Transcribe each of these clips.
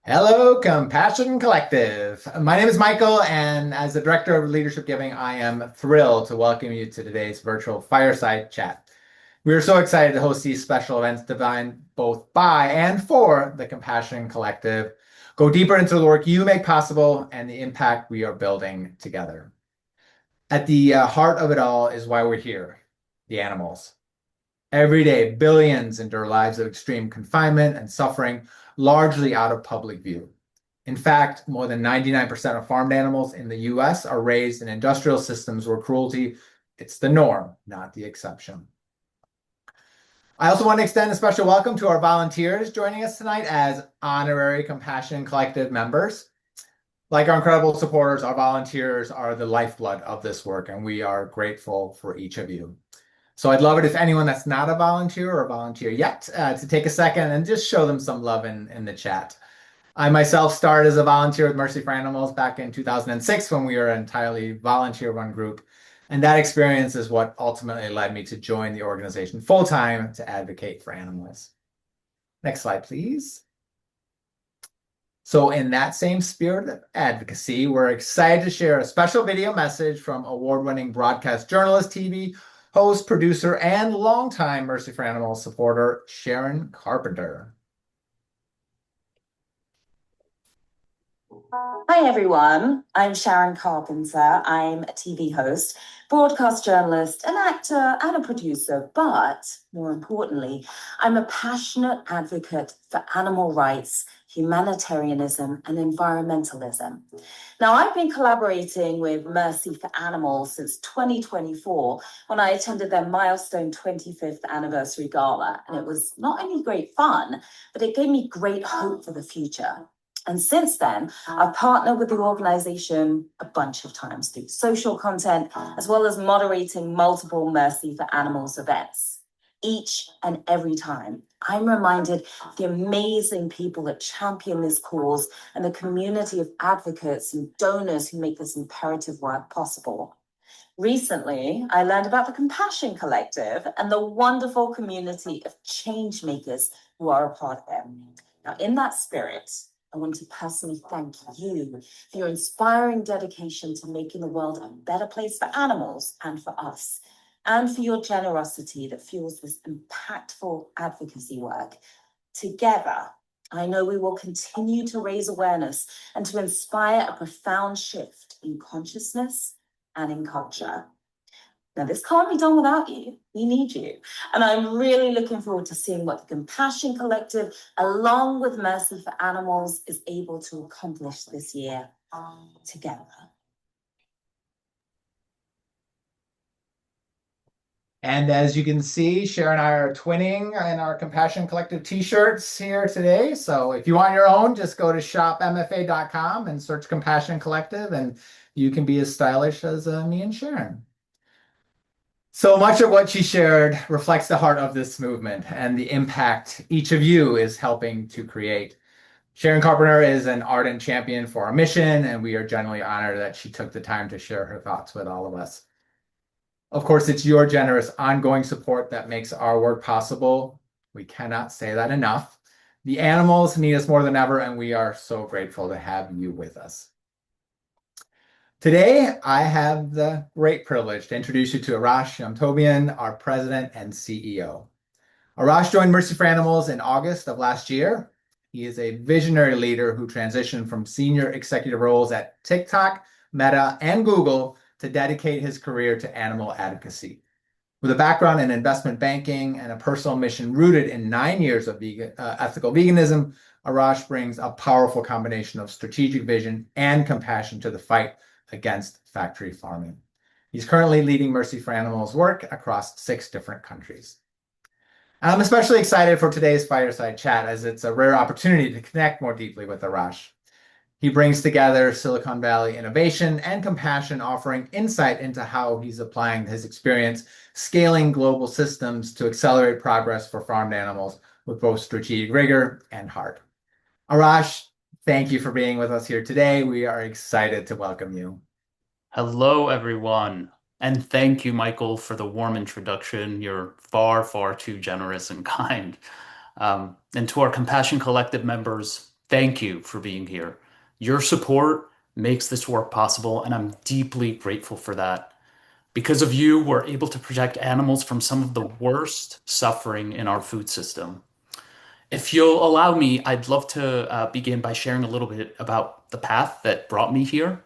Hello, Compassion Collective. My name is Michael, and as the Director of Leadership Giving, I am thrilled to welcome you to today's virtual fireside chat. We are so excited to host these special events designed both by and for the Compassion Collective, go deeper into the work you make possible and the impact we are building together. At the heart of it all is why we're here, the animals. Every day, billions endure lives of extreme confinement and suffering, largely out of public view. In fact, more than 99% of farmed animals in the US are raised in industrial systems where cruelty, it's the norm, not the exception. I also want to extend a special welcome to our volunteers joining us tonight as honorary Compassion Collective members. Like our incredible supporters, our volunteers are the lifeblood of this work, and we are grateful for each of you. So I'd love it if anyone that's not a volunteer or a volunteer yet to take a second and just show them some love in the chat. I myself started as a volunteer with Mercy for Animals back in 2006 when we were an entirely volunteer-run group. And that experience is what ultimately led me to join the organization full-time to advocate for animals. Next slide, please. So in that same spirit of advocacy, we're excited to share a special video message from award-winning broadcast journalist, TV host, producer, and longtime Mercy for Animals supporter, Sharon Carpenter. Hi everyone, I'm Sharon Carpenter. I'm a TV host, broadcast journalist, an actor, and a producer, but more importantly, I'm a passionate advocate for animal rights, humanitarianism, and environmentalism. Now, I've been collaborating with Mercy for Animals since 2024 when I attended their milestone 25th anniversary gala, and it was not only great fun, but it gave me great hope for the future. And since then, I've partnered with the organization a bunch of times through social content, as well as moderating multiple Mercy for Animals events. Each and every time, I'm reminded of the amazing people that champion this cause and the community of advocates and donors who make this imperative work possible. Recently, I learned about the Compassion Collective and the wonderful community of change makers who are a part of it. Now, in that spirit, I want to personally thank you for your inspiring dedication to making the world a better place for animals and for us, and for your generosity that fuels this impactful advocacy work. Together, I know we will continue to raise awareness and to inspire a profound shift in consciousness and in culture. Now, this can't be done without you. We need you. And I'm really looking forward to seeing what the Compassion Collective, along with Mercy for Animals, is able to accomplish this year together. And as you can see, Sharon and I are twinning in our Compassion Collective t-shirts here today. So if you want your own, just go to shopmfa.com and search Compassion Collective, and you can be as stylish as me and Sharon. So much of what she shared reflects the heart of this movement and the impact each of you is helping to create. Sharon Carpenter is an ardent champion for our mission, and we are genuinely honored that she took the time to share her thoughts with all of us. Of course, it's your generous ongoing support that makes our work possible. We cannot say that enough. The animals need us more than ever, and we are so grateful to have you with us. Today, I have the great privilege to introduce you to Arash Yomtobian, our president and CEO. Arash joined Mercy for Animals in August of last year. He is a visionary leader who transitioned from senior executive roles at TikTok, Meta, and Google to dedicate his career to animal advocacy. With a background in investment banking and a personal mission rooted in 9 years of ethical veganism, Arash brings a powerful combination of strategic vision and compassion to the fight against factory farming. He's currently leading Mercy for Animals work across 6 different countries. I'm especially excited for today's fireside chat as it's a rare opportunity to connect more deeply with Arash. He brings together Silicon Valley innovation and compassion, offering insight into how he's applying his experience scaling global systems to accelerate progress for farmed animals with both strategic rigor and heart. Arash, thank you for being with us here today. We are excited to welcome you. Hello, everyone. And thank you, Michael, for the warm introduction. You're far, far too generous and kind. And to our Compassion Collective members, thank you for being here. Your support makes this work possible, and I'm deeply grateful for that. Because of you, we're able to protect animals from some of the worst suffering in our food system. If you'll allow me, I'd love to begin by sharing a little bit about the path that brought me here.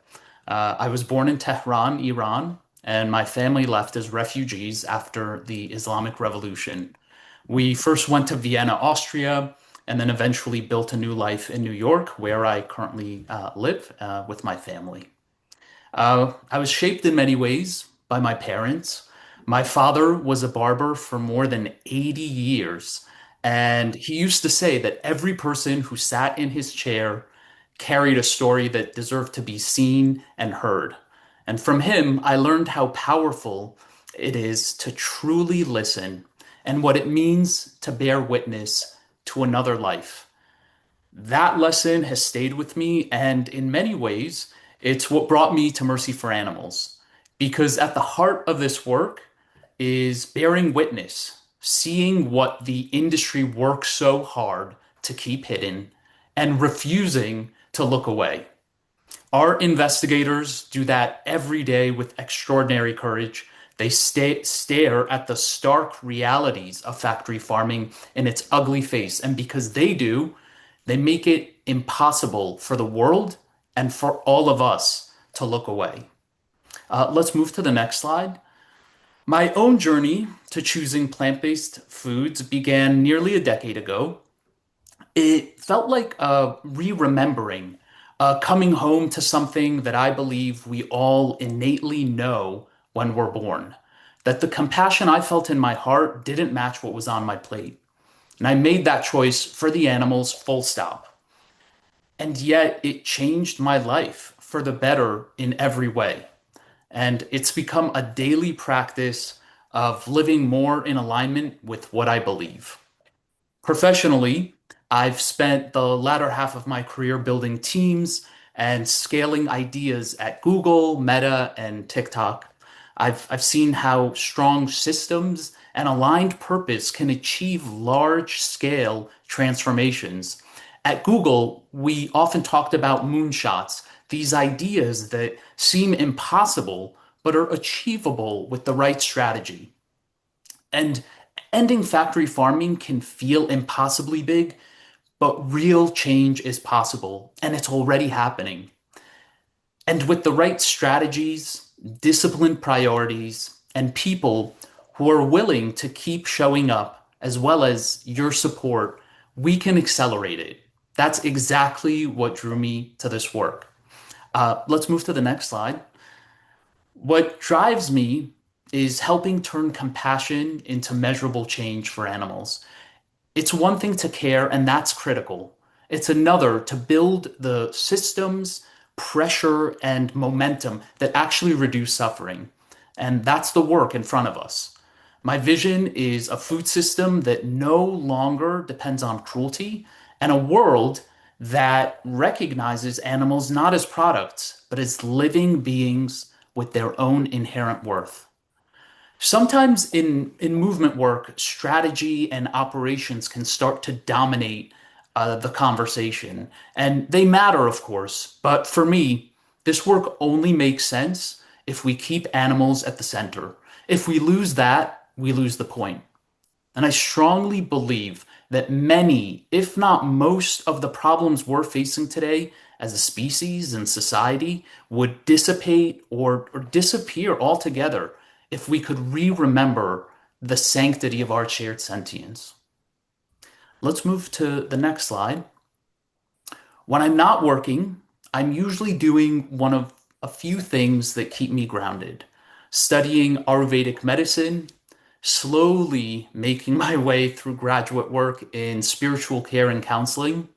I was born in Tehran, Iran, and my family left as refugees after the Islamic Revolution. We first went to Vienna, Austria, and then eventually built a new life in New York, where I currently live with my family. I was shaped in many ways by my parents. My father was a barber for more than 80 years, and he used to say that every person who sat in his chair carried a story that deserved to be seen and heard. And from him, I learned how powerful it is to truly listen and what it means to bear witness to another life. That lesson has stayed with me, and in many ways, it's what brought me to Mercy for Animals. Because at the heart of this work is bearing witness, seeing what the industry works so hard to keep hidden, and refusing to look away. Our investigators do that every day with extraordinary courage. They stare at the stark realities of factory farming in its ugly face. And because they do, they make it impossible for the world and for all of us to look away. Let's move to the next slide. My own journey to choosing plant-based foods began nearly a decade ago. It felt like a re-remembering, coming home to something that I believe we all innately know when we're born. That the compassion I felt in my heart didn't match what was on my plate. And I made that choice for the animals, full stop. And yet it changed my life for the better in every way. And it's become a daily practice of living more in alignment with what I believe. Professionally, I've spent the latter half of my career building teams and scaling ideas at Google, Meta, and TikTok. I've seen how strong systems and aligned purpose can achieve large scale transformations. At Google, we often talked about moonshots, these ideas that seem impossible but are achievable with the right strategy. And ending factory farming can feel impossibly big, but real change is possible, and it's already happening. And with the right strategies, disciplined priorities, and people who are willing to keep showing up, as well as your support, we can accelerate it. That's exactly what drew me to this work. Let's move to the next slide. What drives me is helping turn compassion into measurable change for animals. It's one thing to care, and that's critical. It's another to build the systems, pressure, and momentum that actually reduce suffering. And that's the work in front of us. My vision is a food system that no longer depends on cruelty and a world that recognizes animals not as products, but as living beings with their own inherent worth. Sometimes in movement work, strategy and operations can start to dominate the conversation. And they matter, of course. But for me, this work only makes sense if we keep animals at the center. If we lose that, we lose the point. And I strongly believe that many, if not most, of the problems we're facing today as a species and society would dissipate or disappear altogether if we could re-remember the sanctity of our shared sentience. Let's move to the next slide. When I'm not working, I'm usually doing one of a few things that keep me grounded. Studying Ayurvedic medicine, slowly making my way through graduate work in spiritual care and counseling,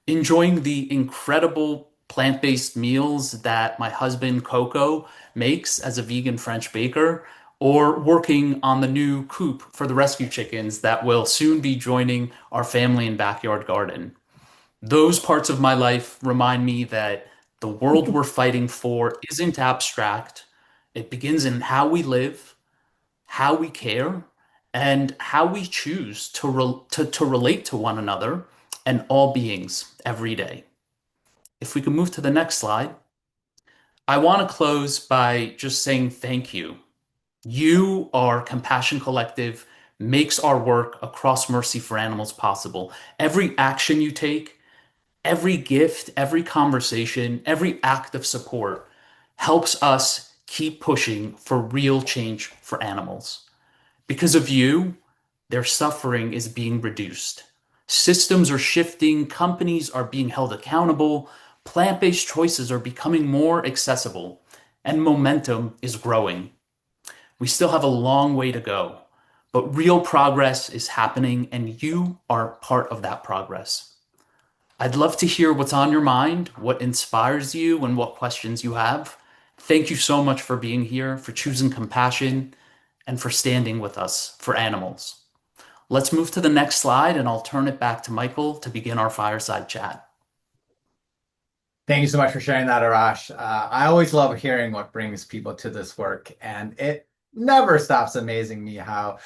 enjoying the incredible plant-based meals that my husband Coco makes as a vegan French baker, or working on the new coop for the rescue chickens that will soon be joining our family and backyard garden. Those parts of my life remind me that the world we're fighting for isn't abstract. It begins in how we live, how we care, and how we choose to relate to one another and all beings every day. If we can move to the next slide, I want to close by just saying thank you. You, our Compassion Collective, makes our work across Mercy for Animals possible. Every action you take, every gift, every conversation, every act of support helps us keep pushing for real change for animals. Because of you, their suffering is being reduced. Systems are shifting, companies are being held accountable, plant-based choices are becoming more accessible, and momentum is growing. We still have a long way to go, but real progress is happening, and you are part of that progress. I'd love to hear what's on your mind, what inspires you, and what questions you have. Thank you so much for being here, for choosing compassion, and for standing with us for animals. Let's move to the next slide, and I'll turn it back to Michael to begin our fireside chat. Thank you so much for sharing that, Arash. I always love hearing what brings people to this work, and it never stops amazing me how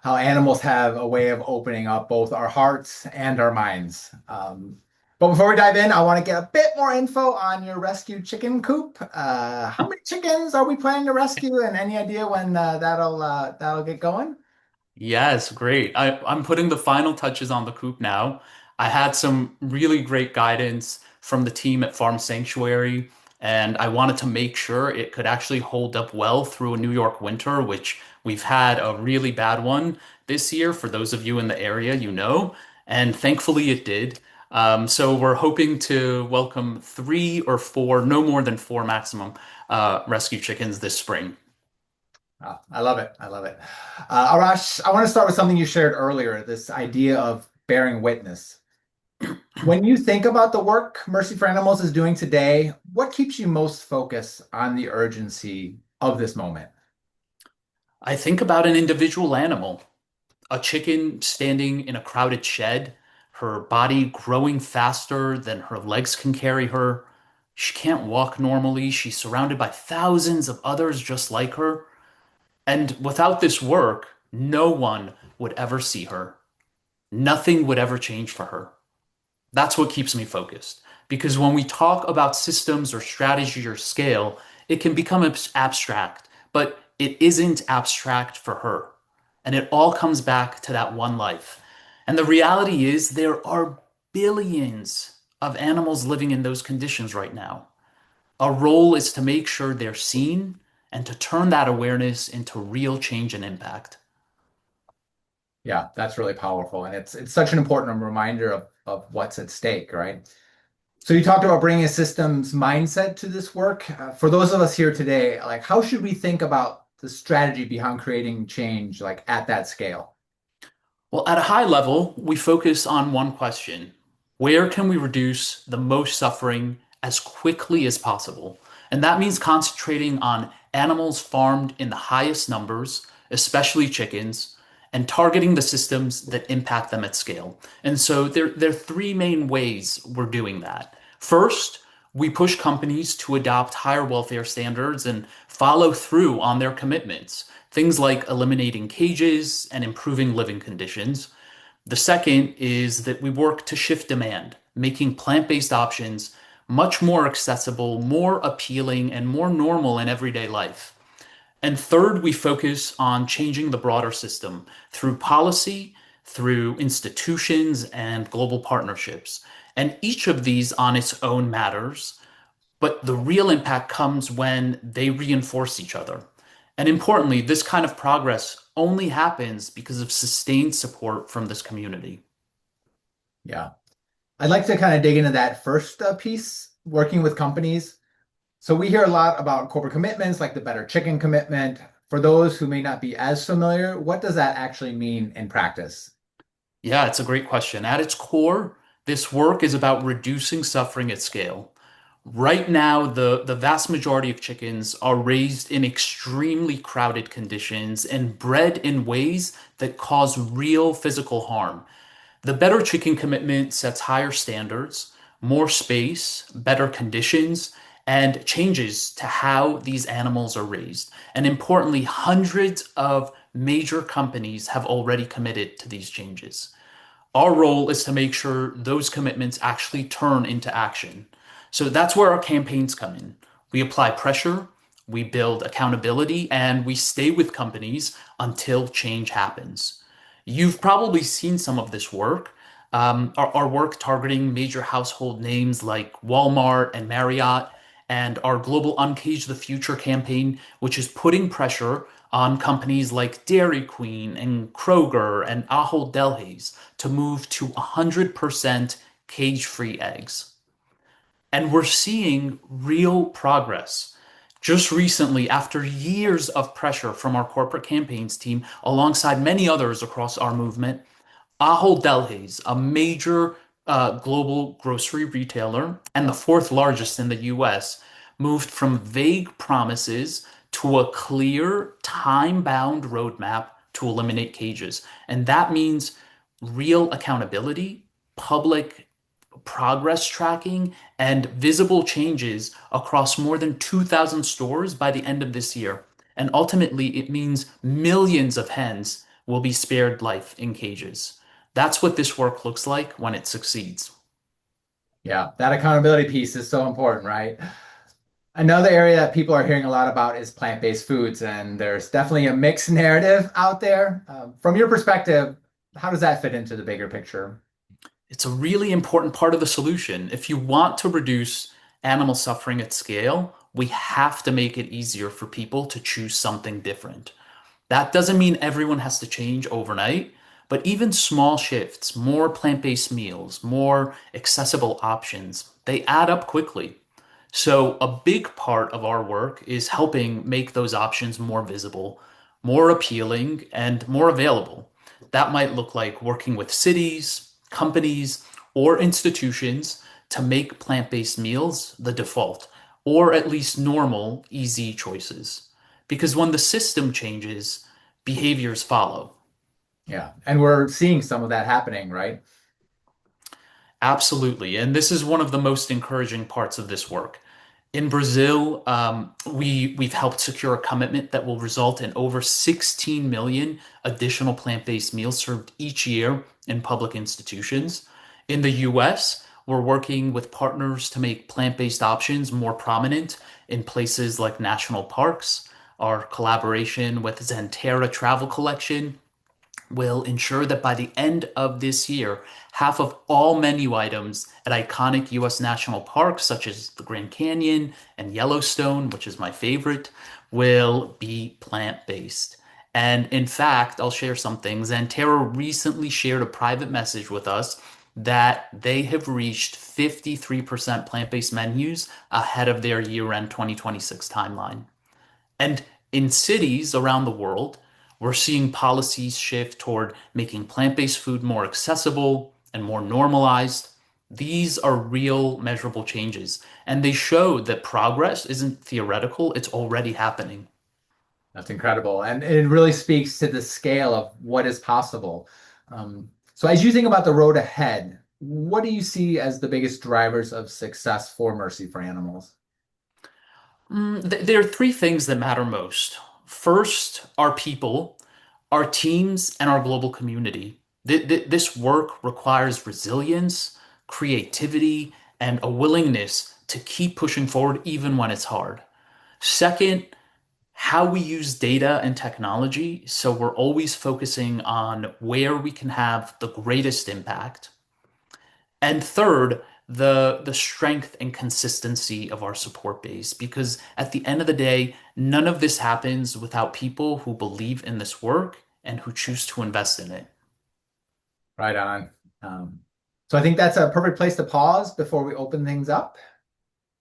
animals have a way of opening up both our hearts and our minds. But before we dive in, I want to get a bit more info on your rescue chicken coop. How many chickens are we planning to rescue, and any idea when that'll get going? Yes, great. I'm putting the final touches on the coop now. I had some really great guidance from the team at Farm Sanctuary, and I wanted to make sure it could actually hold up well through a New York winter, which we've had a really bad one this year. For those of you in the area, you know, and thankfully it did. So we're hoping to welcome 3 or 4, no more than 4 maximum, rescue chickens this spring. Oh, I love it. I love it. Arash, I want to start with something you shared earlier, this idea of bearing witness. When you think about the work Mercy for Animals is doing today, what keeps you most focused on the urgency of this moment? I think about an individual animal, a chicken standing in a crowded shed, her body growing faster than her legs can carry her. She can't walk normally. She's surrounded by thousands of others just like her. And without this work, no one would ever see her. Nothing would ever change for her. That's what keeps me focused. Because when we talk about systems or strategy or scale, it can become abstract, but it isn't abstract for her. And it all comes back to that one life. And the reality is there are billions of animals living in those conditions right now. Our role is to make sure they're seen and to turn that awareness into real change and impact. Yeah, that's really powerful. And it's such an important reminder of what's at stake, right? So you talked about bringing a systems mindset to this work. For those of us here today, like how should we think about the strategy behind creating change like at that scale? Well, at a high level, we focus on one question. Where can we reduce the most suffering as quickly as possible? And that means concentrating on animals farmed in the highest numbers, especially chickens, and targeting the systems that impact them at scale. And so there are 3 main ways we're doing that. First, we push companies to adopt higher welfare standards and follow through on their commitments, things like eliminating cages and improving living conditions. The second is that we work to shift demand, making plant-based options much more accessible, more appealing, and more normal in everyday life. And third, we focus on changing the broader system through policy, through institutions, and global partnerships. And each of these on its own matters, but the real impact comes when they reinforce each other. And importantly, this kind of progress only happens because of sustained support from this community. Yeah. I'd like to kind of dig into that first piece, working with companies. So we hear a lot about corporate commitments like the Better Chicken commitment. For those who may not be as familiar, what does that actually mean in practice? Yeah, it's a great question. At its core, this work is about reducing suffering at scale. Right now, the vast majority of chickens are raised in extremely crowded conditions and bred in ways that cause real physical harm. The Better Chicken Commitment sets higher standards, more space, better conditions, and changes to how these animals are raised. And importantly, hundreds of major companies have already committed to these changes. Our role is to make sure those commitments actually turn into action. So that's where our campaigns come in. We apply pressure, we build accountability, and we stay with companies until change happens. You've probably seen some of this work. Our work targeting major household names like Walmart and Marriott, and our global Uncage the Future campaign, which is putting pressure on companies like Dairy Queen and Kroger and Ahold Delhaize to move to 100% cage-free eggs. And we're seeing real progress. Just recently, after years of pressure from our corporate campaigns team, alongside many others across our movement, Ahold Delhaize, a major global grocery retailer and the fourth largest in the US, moved from vague promises to a clear, time-bound roadmap to eliminate cages. And that means real accountability, public progress tracking, and visible changes across more than 2,000 stores by the end of this year. And ultimately, it means millions of hens will be spared life in cages. That's what this work looks like when it succeeds. Yeah, that accountability piece is so important, right? Another area that people are hearing a lot about is plant-based foods, and there's definitely a mixed narrative out there. From your perspective, how does that fit into the bigger picture? It's a really important part of the solution. If you want to reduce animal suffering at scale, we have to make it easier for people to choose something different. That doesn't mean everyone has to change overnight, but even small shifts, more plant-based meals, more accessible options, they add up quickly. So, a big part of our work is helping make those options more visible, more appealing, and more available. That might look like working with cities, companies, or institutions to make plant-based meals the default, or at least normal, easy choices. Because when the system changes, behaviors follow. Yeah, and we're seeing some of that happening, right? Absolutely. And this is one of the most encouraging parts of this work. In Brazil, we've helped secure a commitment that will result in over 16 million additional plant-based meals served each year in public institutions. In the US, we're working with partners to make plant-based options more prominent in places like national parks. Our collaboration with Zenterra Travel Collection will ensure that by the end of this year, half of all menu items at iconic US national parks such as the Grand Canyon and Yellowstone, which is my favorite, will be plant-based. And in fact, I'll share something. Xanterra recently shared a private message with us that they have reached 53% plant-based menus ahead of their year-end 2026 timeline. And in cities around the world, we're seeing policies shift toward making plant-based food more accessible and more normalized. These are real measurable changes, and they show that progress isn't theoretical, it's already happening. That's incredible. And it really speaks to the scale of what is possible. So, as you think about the road ahead, what do you see as the biggest drivers of success for Mercy for Animals? There are three things that matter most. First, our people, our teams, and our global community. This work requires resilience, creativity, and a willingness to keep pushing forward even when it's hard. Second, how we use data and technology. So we're always focusing on where we can have the greatest impact. And third, the strength and consistency of our support base. Because at the end of the day, none of this happens without people who believe in this work and who choose to invest in it. Right on. Um, so, I think that's a perfect place to pause before we open things up.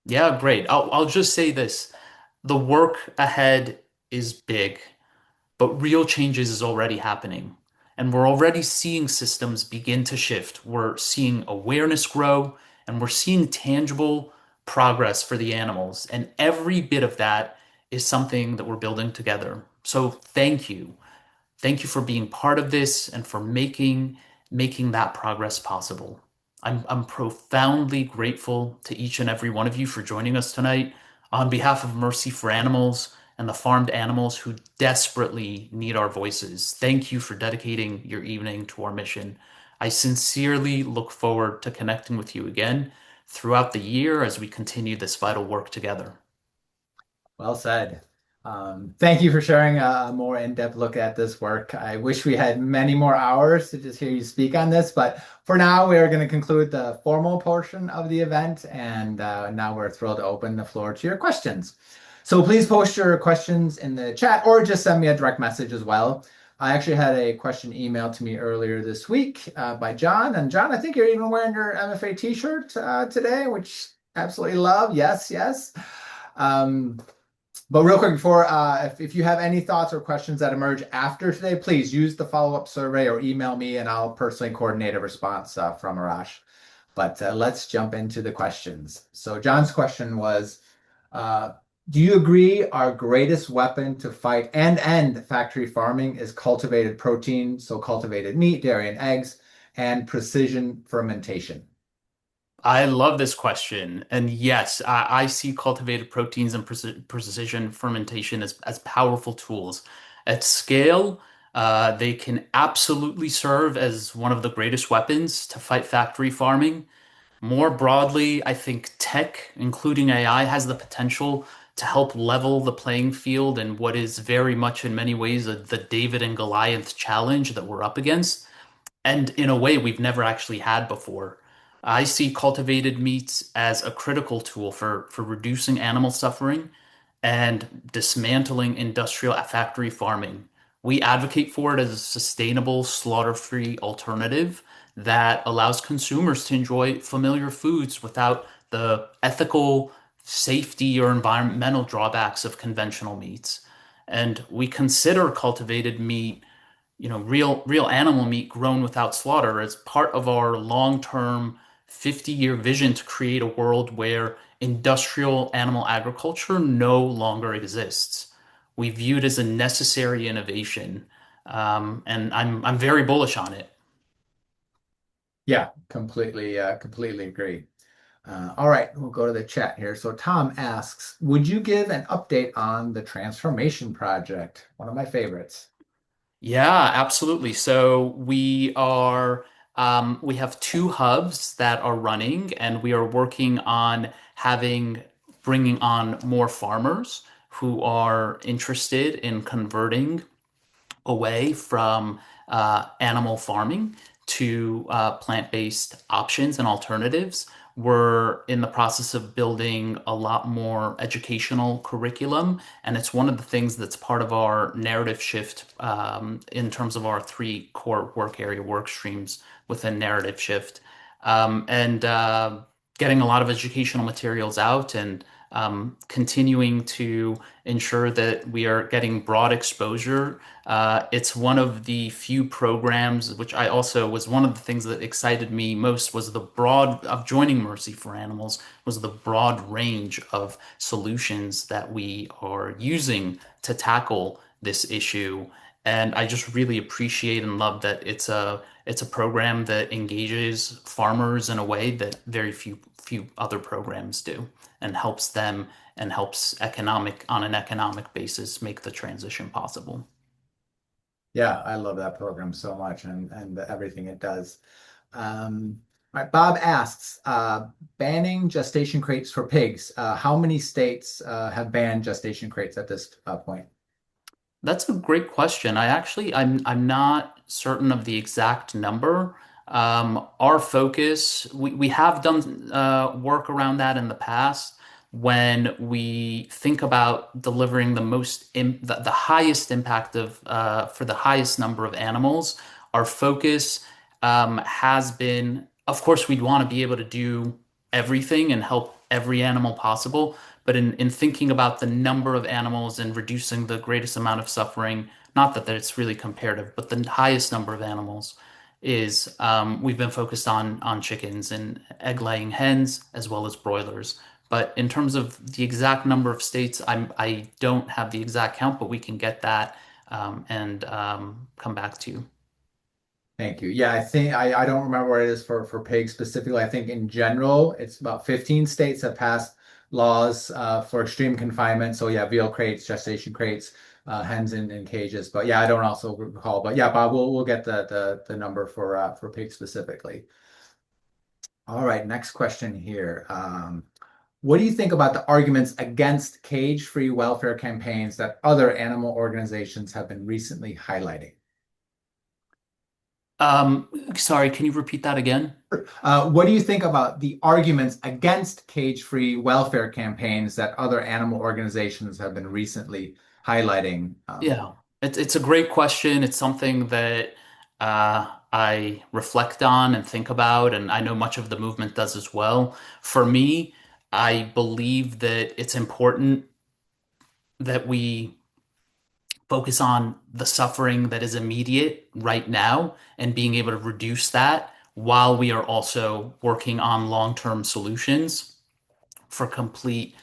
Yeah, great. I'll just say this. The work ahead is big, but real changes is already happening. And we're already seeing systems begin to shift. We're seeing awareness grow, and we're seeing tangible progress for the animals. And every bit of that is something that we're building together. So thank you. Thank you for being part of this and for making that progress possible. I'm profoundly grateful to each and every one of you for joining us tonight on behalf of Mercy for Animals and the farmed animals who desperately need our voices. Thank you for dedicating your evening to our mission. I sincerely look forward to connecting with you again throughout the year as we continue this vital work together. Well said. Thank you for sharing a more in-depth look at this work. I wish we had many more hours to just hear you speak on this, but for now, we are going to conclude the formal portion of the event, and now we're thrilled to open the floor to your questions. So please post your questions in the chat or just send me a direct message as well. I actually had a question emailed to me earlier this week by John, and John, I think you're even wearing your MFA t-shirt today, which I absolutely love. Yes, yes. Um, but real quick before, if you have any thoughts or questions that emerge after today, please use the follow-up survey or email me and I'll personally coordinate a response from Arash. But let's jump into the questions. So John's question was, uh, do you agree our greatest weapon to fight and end factory farming is cultivated protein, so cultivated meat, dairy, and eggs, and precision fermentation? I love this question. And yes, I see cultivated proteins and precision fermentation as powerful tools. At scale, they can absolutely serve as one of the greatest weapons to fight factory farming. More broadly, I think tech, including AI, has the potential to help level the playing field in what is very much in many ways the David and Goliath challenge that we're up against, and in a way we've never actually had before. I see cultivated meats as a critical tool for reducing animal suffering and dismantling industrial factory farming. We advocate for it as a sustainable, slaughter-free alternative that allows consumers to enjoy familiar foods without the ethical, safety, or environmental drawbacks of conventional meats. And we consider cultivated meat, real animal meat grown without slaughter as part of our long-term 50-year vision to create a world where industrial animal agriculture no longer exists. We view it as a necessary innovation, and I'm very bullish on it. Yeah, completely agree. All right, we'll go to the chat here. So Tom asks, would you give an update on the transformation project? One of my favorites. Yeah, absolutely. So we have two hubs that are running, and we are working on bringing on more farmers who are interested in converting away from animal farming to plant-based options and alternatives. We're in the process of building a lot more educational curriculum, and it's one of the things that's part of our narrative shift in terms of our three core work area work streams within narrative shift. And Getting a lot of educational materials out and continuing to ensure that we are getting broad exposure. It's one of the few programs, which I also was one of the things that excited me most was the broad of joining Mercy for Animals was the broad range of solutions that we are using to tackle this issue. And I just really appreciate and love that it's a program that engages farmers in a way that very few other programs do and helps them and helps on an economic basis make the transition possible. Yeah, I love that program so much and everything it does. All right, Bob asks, banning gestation crates for pigs. How many states have banned gestation crates at this point? That's a great question. I'm not certain of the exact number. Our focus, we have done work around that in the past when we think about delivering the highest impact of for the highest number of animals. Our focus has been, of course, we'd want to be able to do everything and help every animal possible. But in thinking about the number of animals and reducing the greatest amount of suffering, not that it's really comparative, but the highest number of animals is we've been focused on chickens and egg-laying hens as well as broilers. But in terms of the exact number of states, I don't have the exact count, but we can get that and come back to you. Thank you. Yeah, I think I don't remember what it is for pigs specifically. I think in general, it's about 15 states have passed laws for extreme confinement. So yeah, veal crates, gestation crates, hens in cages. But yeah, I don't also recall. But yeah, Bob, we'll get the number for pigs specifically. All right, next question here. What do you think about the arguments against cage-free welfare campaigns that other animal organizations have been recently highlighting? Sorry, can you repeat that again? What do you think about the arguments against cage-free welfare campaigns that other animal organizations have been recently highlighting? Yeah, it's a great question. It's something that I reflect on and think about, and I know much of the movement does as well. For me, I believe that it's important that we focus on the suffering that is immediate right now and being able to reduce that while we are also working on long-term solutions for complete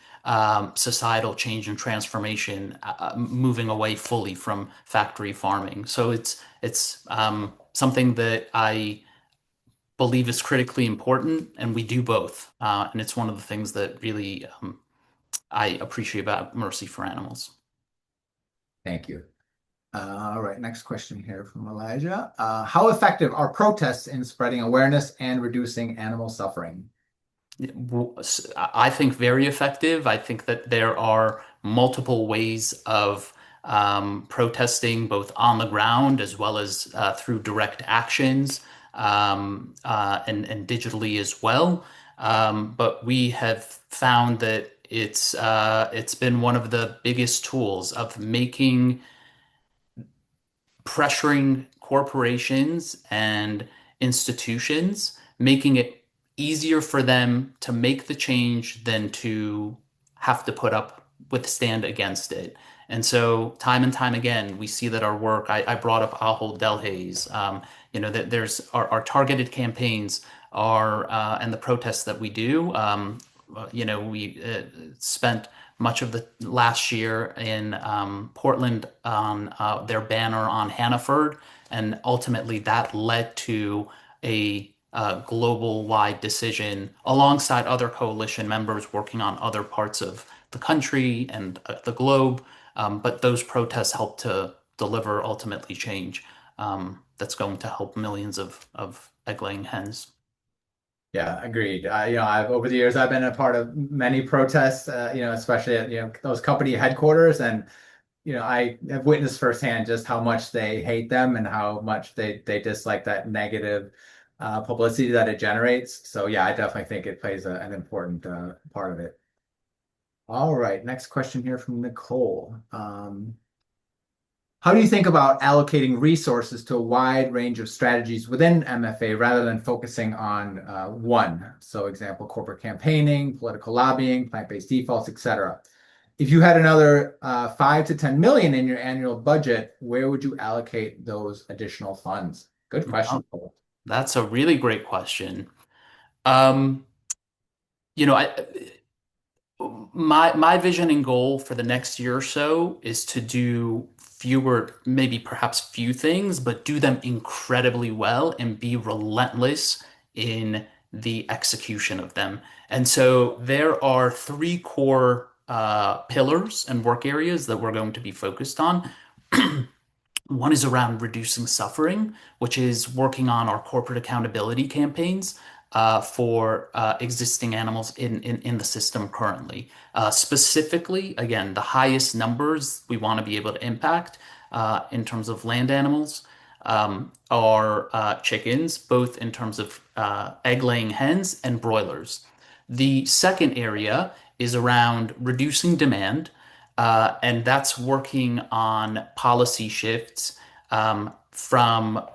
societal change and transformation, moving away fully from factory farming. So it's something that I believe is critically important, and we do both. And it's one of the things that really I appreciate about Mercy for Animals. Thank you. All right, next question here from Elijah. How effective are protests in spreading awareness and reducing animal suffering? I think very effective. I think that there are multiple ways of protesting, both on the ground as well as through direct actions, and digitally as well. But we have found that it's been one of the biggest tools of making pressuring corporations and institutions, making it easier for them to make the change than to have to put up withstand against it. And so time and time again, we see that our work, I brought up Ahold Delhaize, that there's our targeted campaigns are, and the protests that we do. We spent much of the last year in Portland on their banner on Hannaford, and ultimately that led to a global-wide decision alongside other coalition members working on other parts of the country and the globe. But those protests helped to deliver ultimately change that's going to help millions of egg-laying hens. Yeah, agreed. I've over the years I've been a part of many protests, especially at those company headquarters, and I have witnessed firsthand just how much they hate them and how much they dislike that negative publicity that it generates. So yeah, I definitely think it plays an important part of it. All right, next question here from Nicole. How do you think about allocating resources to a wide range of strategies within MFA rather than focusing on one? So, example, corporate campaigning, political lobbying, plant-based defaults, etc. If you had another 5 to 10 million in your annual budget, where would you allocate those additional funds? Good question. That's a really great question. Um, I my vision and goal for the next year or so is to do fewer, maybe perhaps few things, but do them incredibly well and be relentless in the execution of them. And so there are three core pillars and work areas that we're going to be focused on. One is around reducing suffering, which is working on our corporate accountability campaigns for existing animals in the system currently. Specifically, again, the highest numbers we want to be able to impact in terms of land animals are chickens, both in terms of egg-laying hens and broilers. The second area is around reducing demand, and that's working on policy shifts from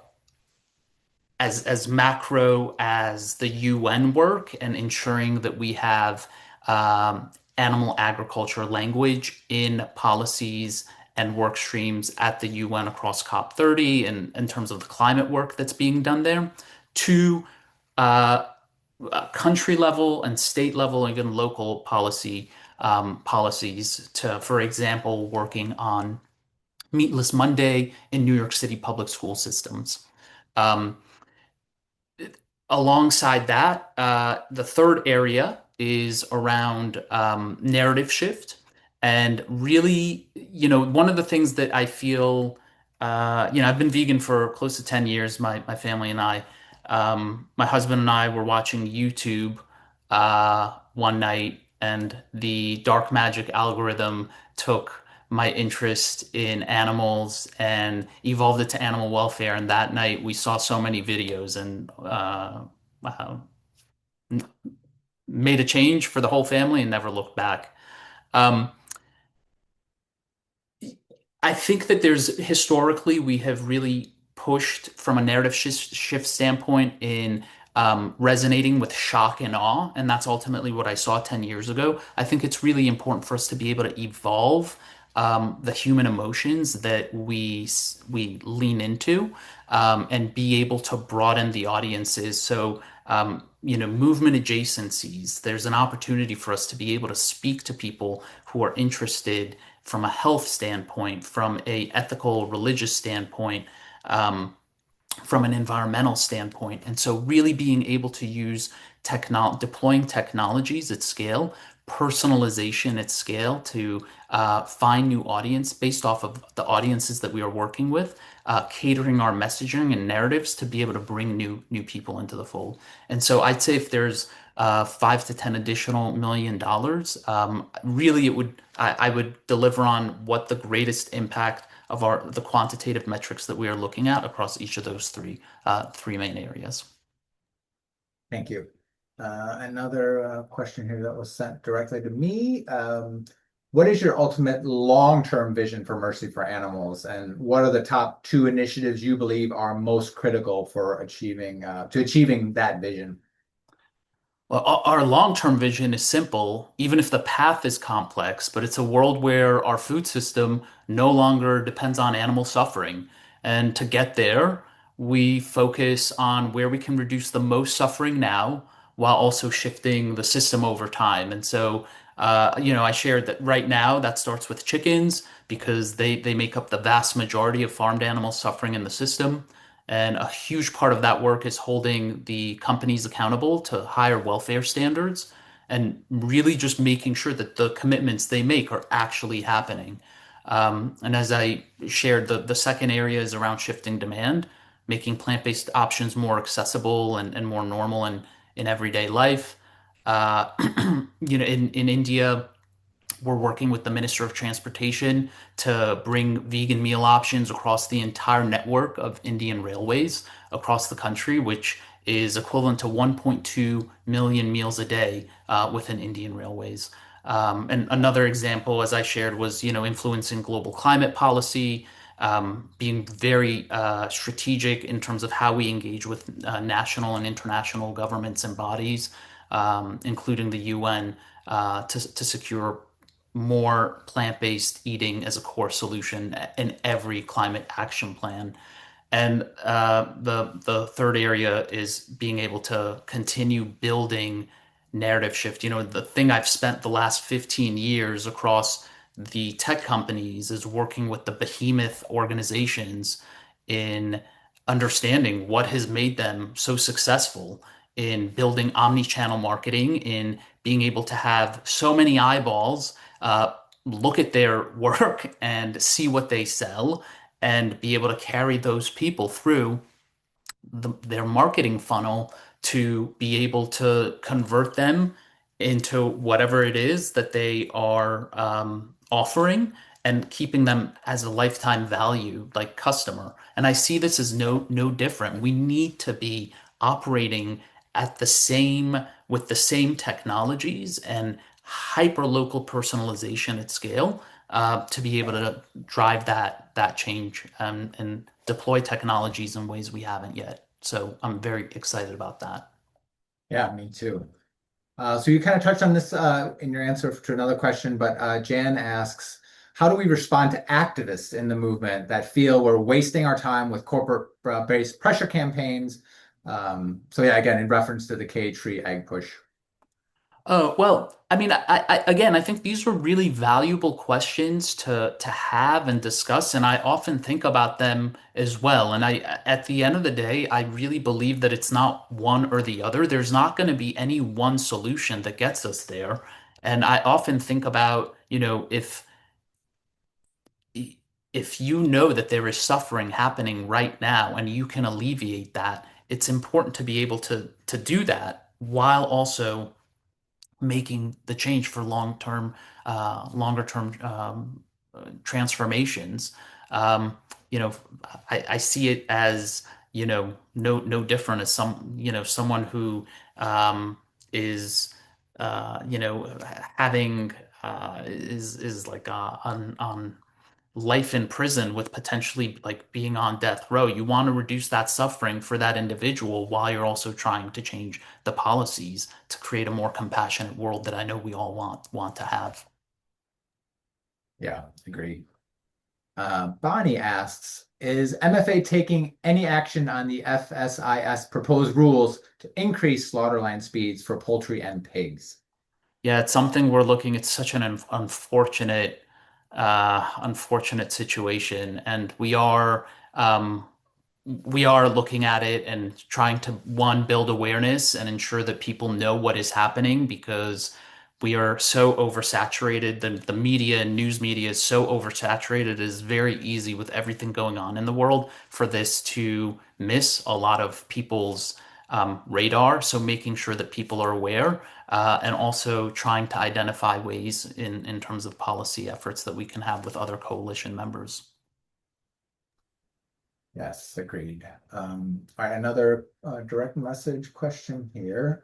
as macro as the UN work and ensuring that we have animal agriculture language in policies and work streams at the UN across COP30 and in terms of the climate work that's being done there, to uh, country level and state level and even local policies to, for example, working on Meatless Monday in New York City public school systems. Um, Alongside that, the third area is around narrative shift. And really, one of the things that I feel, I've been vegan for close to 10 years, my family and I. My husband and I were watching YouTube one night, and the dark magic algorithm took my interest in animals and evolved it to animal welfare. And that night, we saw so many videos and uh, made a change for the whole family and never looked back. Um, I think that there's historically we have really pushed from a narrative shift standpoint in resonating with shock and awe, and that's ultimately what I saw 10 years ago. I think it's really important for us to be able to evolve the human emotions that we lean into, and be able to broaden the audiences. So, movement adjacencies. There's an opportunity for us to be able to speak to people who are interested from a health standpoint, from a ethical, religious standpoint, um, from an environmental standpoint. And so really being able to use deploying technologies at scale, personalization at scale to find new audience based off of the audiences that we are working with, catering our messaging and narratives to be able to bring new people into the fold. And so I'd say if there's 5 to 10 additional $1 million, really I would deliver on what the greatest impact of the quantitative metrics that we are looking at across each of those three main areas. Thank you. Another question here that was sent directly to me. What is your ultimate long-term vision for Mercy for Animals, and what are the top 2 initiatives you believe are most critical for achieving that vision? Well, our long-term vision is simple, even if the path is complex, but it's a world where our food system no longer depends on animal suffering. And to get there, we focus on where we can reduce the most suffering now while also shifting the system over time. And so, I shared that right now that starts with chickens because they make up the vast majority of farmed animal suffering in the system. And a huge part of that work is holding the companies accountable to higher welfare standards and really just making sure that the commitments they make are actually happening. And as I shared, the second area is around shifting demand, making plant-based options more accessible and more normal in everyday life. Uh, in India, we're working with the Minister of Transportation to bring vegan meal options across the entire network of Indian railways across the country, which is equivalent to 1.2 million meals a day within Indian railways. And another example, as I shared, was influencing global climate policy, being very strategic in terms of how we engage with national and international governments and bodies, including the UN, to secure more plant-based eating as a core solution in every climate action plan. And the third area is being able to continue building narrative shift. The thing I've spent the last 15 years across the tech companies is working with the behemoth organizations in understanding what has made them so successful in building omni-channel marketing, in being able to have so many eyeballs look at their work and see what they sell and be able to carry those people through their marketing funnel to be able to convert them into whatever it is that they are offering and keeping them as a lifetime value like customer. And I see this as no different. We need to be operating at the same with the same technologies and hyper local personalization at scale to be able to drive that change and deploy technologies in ways we haven't yet. So I'm very excited about that. Yeah, me too. So you kind of touched on this in your answer to another question, but Jan asks, how do we respond to activists in the movement that feel we're wasting our time with corporate-based pressure campaigns? So yeah, again, in reference to the cage-free egg push. Oh, well, I mean, again, I think these were really valuable questions to have and discuss, and I often think about them as well. And at the end of the day, I really believe that it's not one or the other. There's not going to be any one solution that gets us there. And I often think about, if you know that there is suffering happening right now and you can alleviate that, it's important to be able to do that while also making the change for longer term transformations. Um, you know, I see it as, no different as someone who is, having is like on life in prison with potentially like being on death row. You want to reduce that suffering for that individual while you're also trying to change the policies to create a more compassionate world that I know we all want to have. Yeah, agree. Bonnie asks, is MFA taking any action on the FSIS proposed rules to increase slaughterline speeds for poultry and pigs? Yeah, it's something we're looking. It's such an unfortunate situation, and we are looking at it and trying to, one, build awareness and ensure that people know what is happening because we are so oversaturated. The media and news media is so oversaturated. It is very easy with everything going on in the world for this to miss a lot of people's radar. So making sure that people are aware, and also trying to identify ways in terms of policy efforts that we can have with other coalition members. Yes, agreed. All right, another direct message question here.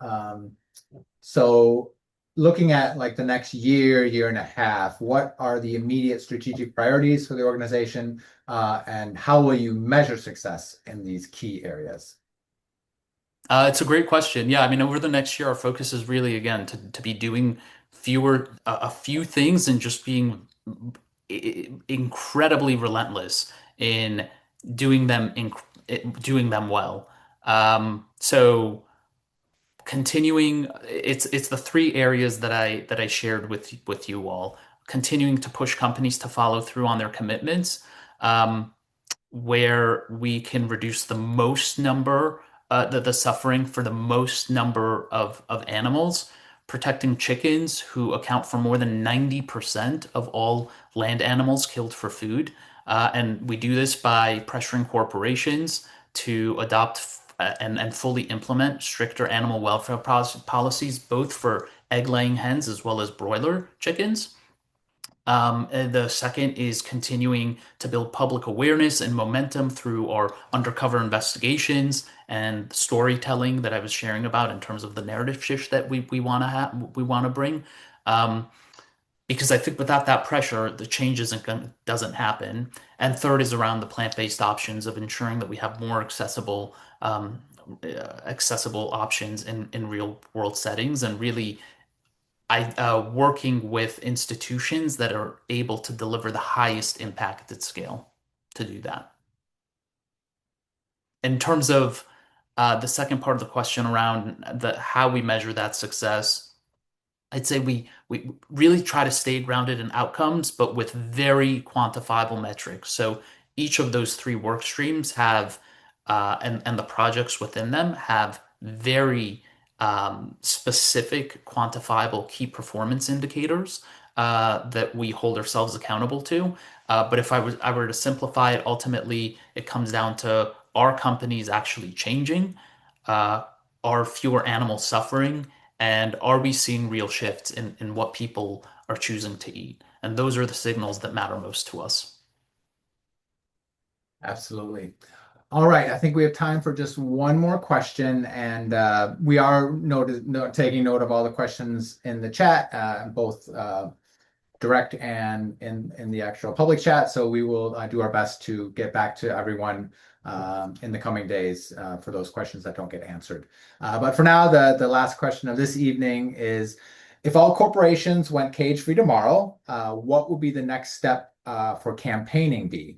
So looking at like the next year, year and a half, what are the immediate strategic priorities for the organization, and how will you measure success in these key areas? It's a great question. Yeah, I mean, over the next year, our focus is really, again, to be doing a few things and just being incredibly relentless in doing them doing them well. So continuing, it's the three areas that I shared with you all. Continuing to push companies to follow through on their commitments. Where we can reduce the most number, the suffering for the most number of animals, protecting chickens who account for more than 90% of all land animals killed for food. And we do this by pressuring corporations to adopt and fully implement stricter animal welfare policies, both for egg-laying hens as well as broiler chickens. And the second is continuing to build public awareness and momentum through our undercover investigations and storytelling that I was sharing about in terms of the narrative shift that we want to bring. Um, because I think without that pressure, the change doesn't happen. And third is around the plant-based options of ensuring that we have more accessible options in real world settings and really working with institutions that are able to deliver the highest impact at scale to do that. In terms of the second part of the question around the how we measure that success, I'd say we really try to stay grounded in outcomes, but with very quantifiable metrics. So each of those three work streams have, and the projects within them have very specific, quantifiable key performance indicators that we hold ourselves accountable to. But if I were to simplify it, ultimately it comes down to, are companies actually changing? Uh, are fewer animals suffering? And are we seeing real shifts in what people are choosing to eat? And those are the signals that matter most to us. Absolutely. All right, I think we have time for just one more question, and we are taking note of all the questions in the chat, both direct and in the actual public chat. So we will do our best to get back to everyone in the coming days for those questions that don't get answered. But for now, the last question of this evening is, if all corporations went cage-free tomorrow, what would be the next step for campaigning be?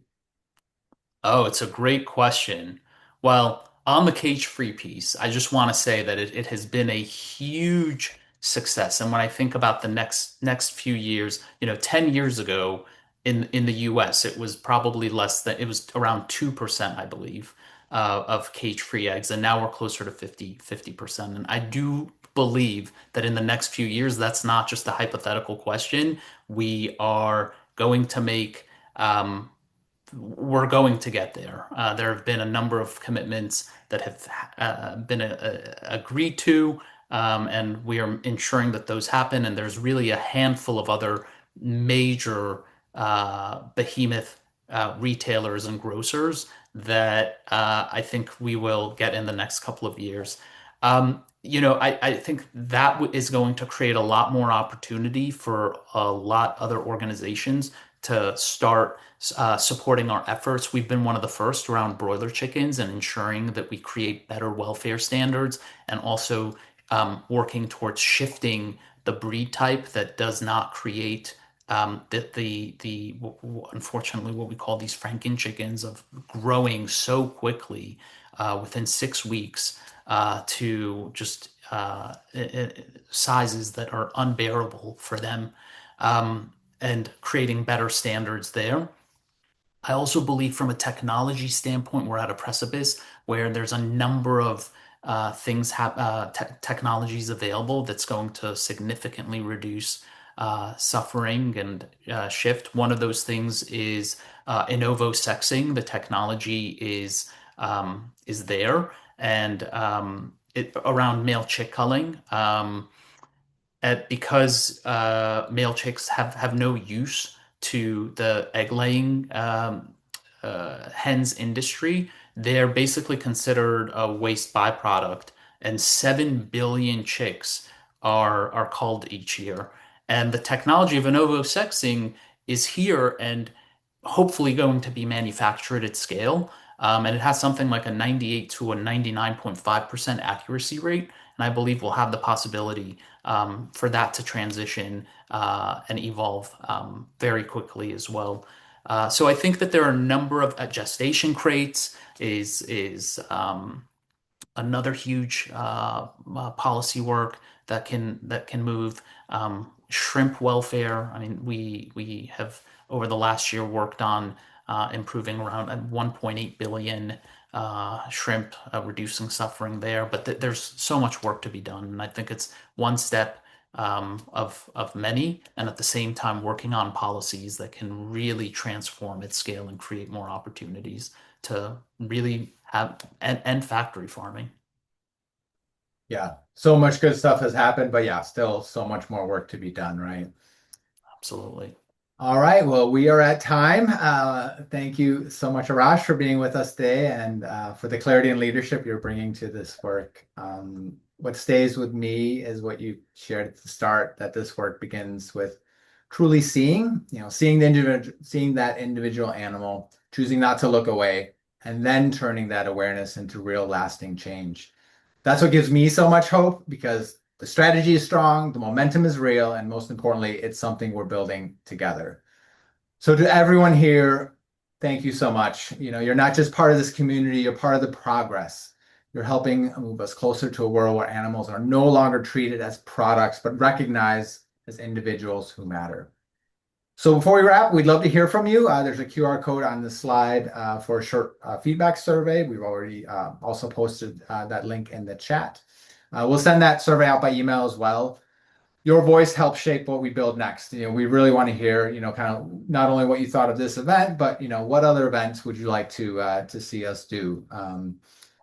Oh, it's a great question. Well, on the cage-free piece, I just want to say that it has been a huge success. And when I think about the next few years, 10 years ago in the US, it was probably less than, it was around 2%, I believe, of cage-free eggs. And now we're closer to 50%. And I do believe that in the next few years, that's not just a hypothetical question. We are going to make we're going to get there. There have been a number of commitments that have been agreed to, and we are ensuring that those happen. And there's really a handful of other major behemoth retailers and grocers that I think we will get in the next couple of years. I think that is going to create a lot more opportunity for a lot other organizations to start supporting our efforts. We've been one of the first around broiler chickens and ensuring that we create better welfare standards, and also working towards shifting the breed type that does not create unfortunately what we call these Franken chickens of growing so quickly within 6 weeks to just sizes that are unbearable for them, and creating better standards there. I also believe from a technology standpoint, we're at a precipice where there's a number of technologies available that's going to significantly reduce suffering and shift. One of those things is in ovo sexing. The technology is there, and around male chick culling. Because male chicks have no use to the egg laying hens industry, they're basically considered a waste byproduct, and 7 billion chicks are culled each year. And the technology of ovo sexing is here and hopefully going to be manufactured at scale. And it has something like a 98 to a 99.5% accuracy rate. And I believe we'll have the possibility for that to transition and evolve very quickly as well. So I think that there are a number of gestation crates is another huge policy work that can move. Shrimp welfare. I mean, we have over the last year worked on improving around 1.8 billion shrimp, reducing suffering there. But there's so much work to be done, and I think it's one step of many, and at the same time working on policies that can really transform at scale and create more opportunities to really have end factory farming. Yeah, so much good stuff has happened, but yeah, still so much more work to be done, right? Absolutely. All right, well, we are at time. Thank you so much, Arash, for being with us today, and for the clarity and leadership you're bringing to this work. What stays with me is what you shared at the start, that this work begins with truly seeing that individual animal, choosing not to look away, and then turning that awareness into real lasting change. That's what gives me so much hope, because the strategy is strong, the momentum is real, and most importantly, it's something we're building together. So to everyone here, thank you so much. You're not just part of this community, you're part of the progress. You're helping move us closer to a world where animals are no longer treated as products, but recognized as individuals who matter. So before we wrap, we'd love to hear from you. There's a QR code on the slide for a short feedback survey. We've already also posted that link in the chat. We'll send that survey out by email as well. Your voice helps shape what we build next. We really want to hear, kind of not only what you thought of this event, but what other events would you like to see us do?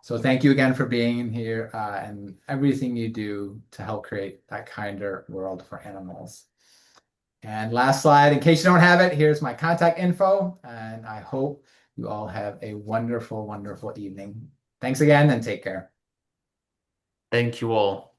So thank you again for being here and everything you do to help create that kinder world for animals. And last slide, in case you don't have it, here's my contact info, and I hope you all have a wonderful, wonderful evening. Thanks again, and take care. Thank you all.